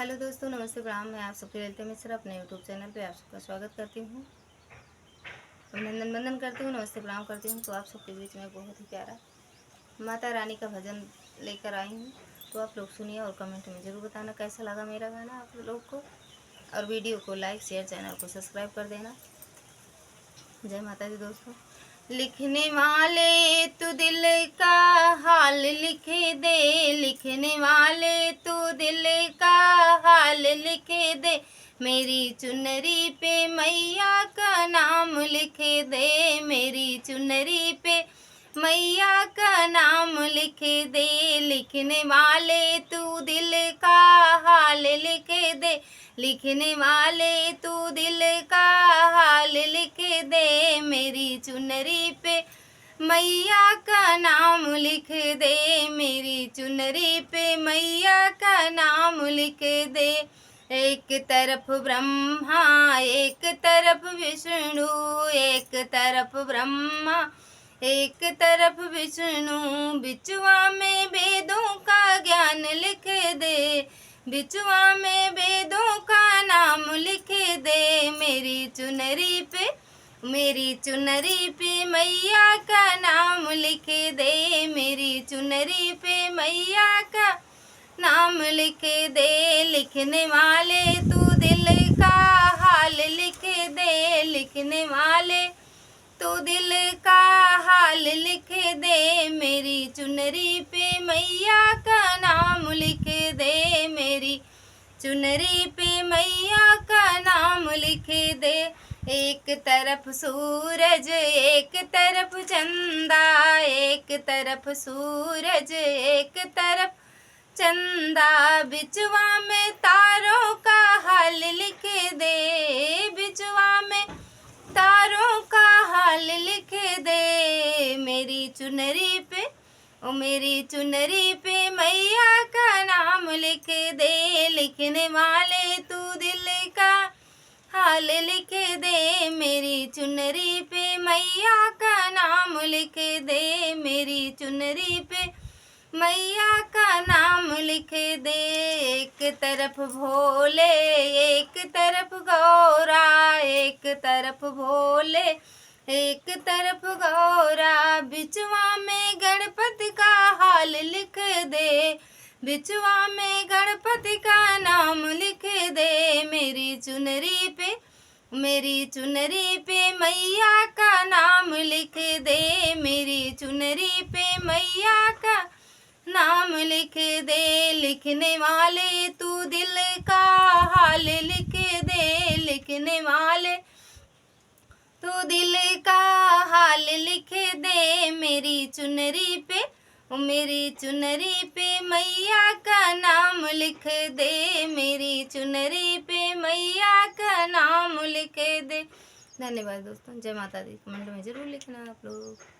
Hello दोस्तों, नमस्ते प्रणाम। मैं आप सबके ललिता मिश्रा अपने यूट्यूब चैनल पे आप सबका स्वागत करती हूँ, अभिनंदन वंदन करती हूँ, नमस्ते प्रणाम करती हूँ। तो आप सबके बीच में बहुत ही प्यारा माता रानी का भजन लेकर आई हूँ। तो आप लोग सुनिए और कमेंट में ज़रूर बताना कैसा लगा मेरा गाना आप लोग को, और वीडियो को लाइक शेयर, चैनल को सब्सक्राइब कर देना। जय माता दी दोस्तों। लिखने वाले तू दिल का हाल लिख दे, लिखने वाले तू दिल का हाल लिख दे, मेरी चुनरी पे मैया का नाम लिख दे, मेरी चुनरी पे मैया का नाम लिख दे। लिखने वाले तू दिल का हाल लिख दे, लिखने वाले तू दिल का हाल लिख दे, मेरी चुनरी पे मैया का नाम लिख दे, मेरी चुनरी पे मैया का नाम लिख दे। एक तरफ ब्रह्मा एक तरफ विष्णु, एक तरफ ब्रह्मा एक तरफ विष्णु, बिचवा में वेदों का ज्ञान लिख दे, बिचवा में वेदों का नाम लिख दे, मेरी चुनरी पे मेरी चुनरी पे मैया का नाम लिख दे, मेरी चुनरी पे मैया का नाम लिख दे। लिखने वाले तू दिल का हाल लिख दे, लिखने वाले तू दिल का हाल लिख दे, मेरी चुनरी पे मैया का नाम लिख दे, मेरी चुनरी पे मैया का नाम लिख दे। एक तरफ सूरज एक तरफ चंदा, एक तरफ सूरज एक तरफ चंदा, बिचवा में तारों का हाल लिख दे, बिचवा में तारों का हाल लिख दे, मेरी चुनरी पे मेरी चुनरी पे मैया का नाम लिख दे। लिखने वाले तू दिल का हाल लिख दे, मेरी चुनरी पे मैया का नाम लिख दे, मेरी चुनरी पे मैया का नाम लिख दे। एक तरफ भोले एक तरफ गौरा, एक तरफ भोले एक तरफ गौरा, बिचवा में गणपति का हाल लिख दे, बिचवा में गणपति का नाम लिख दे, मेरी चुनरी पे मेरी चुनरी पे मैया का नाम लिख दे, मेरी चुनरी पे मैया का नाम लिख दे। लिखने वाले तू दिल का हाल लिख दे, लिखने वाले तू दिल का हाल लिख दे, मेरी चुनरी पे मेरी चुनरी पे मैया का नाम लिख दे, मेरी चुनरी पे मैया का नाम लिख दे। धन्यवाद दोस्तों, जय माता दी। कमेंट में ज़रूर लिखना आप लोग।